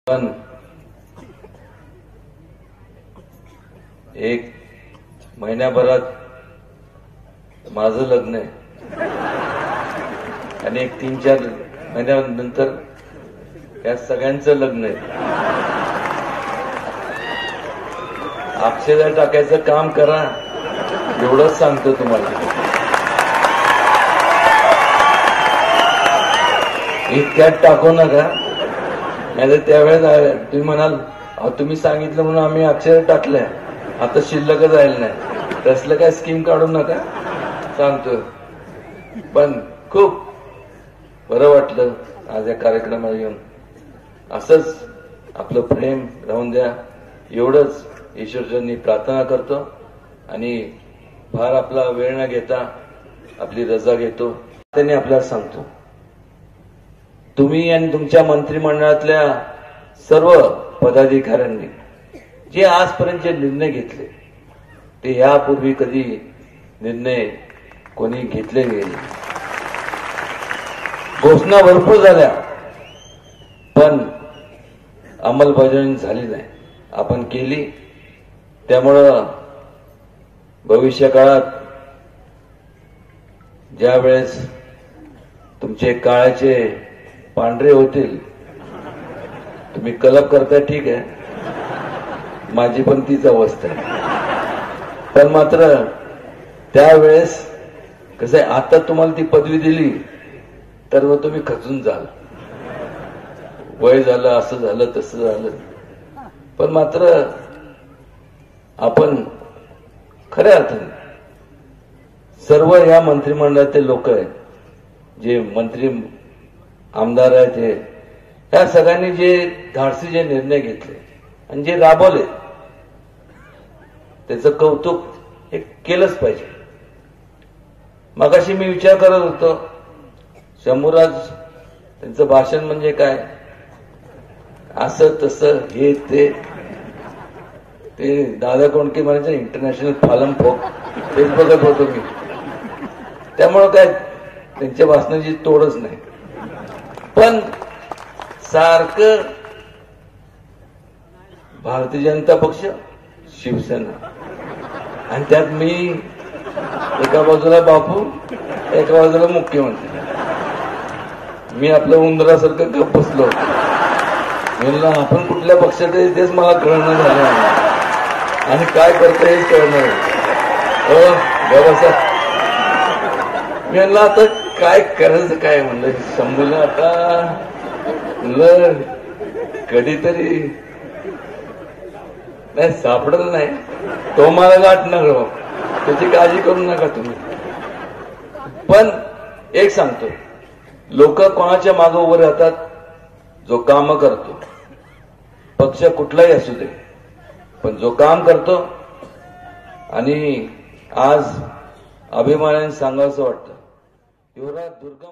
पण एक महिन्याभरात माझं लग्न आहे आणि एक 3-4 महिन्यानंतर या सगळ्यांचं लग्न आहे. अक्षदा टाकायचं काम करा एवढंच सांगतो तुम्हाला. इतक्यात टाकू नका, नाहीतर त्यावेळेस तुम्ही म्हणाल तुम्ही सांगितलं म्हणून आम्ही अक्षर टाकल्या, आता शिल्लकच राहिलं नाही. तसलं काय स्कीम काढू नका सांगतो. पण खूप बरं वाटलं आज या कार्यक्रमाला येऊन. असंच आपलं प्रेम राहून द्या एवढंच ईश्वरचरणी प्रार्थना करतो आणि फार आपला वेळ न घेता आपली रजा घेतो. त्यांनी आपल्याला सांगतो, तुम्ही आणि तुमच्या मंत्रिमंडळातल्या सर्व पदाधिकाऱ्यांनी जे आजपर्यंत जे निर्णय घेतले ते यापूर्वी कधी निर्णय कोणी घेतले गेले. घोषणा भरपूर झाल्या पण अंमलबजावणी झाली नाही. आपण केली, त्यामुळं भविष्य काळात ज्या वेळेस तुमचे काळाचे पांढरे होतील, तुम्ही कलप करताय ठीक आहे, माझी पण तीच अवस्था आहे. पण मात्र त्यावेळेस कसं आहे, आता तुम्हाला ती पदवी दिली तर मग तुम्ही खचून जाल, वय झालं, असं झालं तसं झालं. पण मात्र आपण खऱ्या अर्थाने सर्व या मंत्रिमंडळातील लोक आहेत, जे मंत्री आमदार आहेत, ह्या सगळ्यांनी जे धाडसी जे निर्णय घेतले आणि जे राबवले त्याचं कौतुक हे केलंच पाहिजे. मगाशी मी विचार करत होतो, शंभूराज त्यांचं भाषण म्हणजे काय, असं तसं हे ते दादा कोंडके म्हणायचं इंटरनॅशनल फालम फोक, तेच बघत होतो मी. त्यामुळं काय त्यांच्या भाषणाची तोडच नाही. पण सारखं भारतीय जनता पक्ष, शिवसेना, आणि त्यात मी एका बाजूला बापू, एका बाजूला मुख्यमंत्री. मी आपलं उंदरासारखं गप बसलो. म्हणलं आपण कुठल्या पक्षात आहे तेच मला कळणं झालं आणि काय करता हेच कळणार. मी म्हणलं आता काय करायचं काय, म्हणलं शंभूला आता म्हणलं कधीतरी नाही सापडलं नाही तो मला गाठणार, त्याची काळजी करू नका तुम्ही. पण एक सांगतो, लोक कोणाच्या मागे उभे राहतात, जो काम करतो, पक्ष कुठलाही असू दे, पण जो काम करतो. आणि आज अभिमानाने सांगावंसं वाटतं, युवराज दुर्गा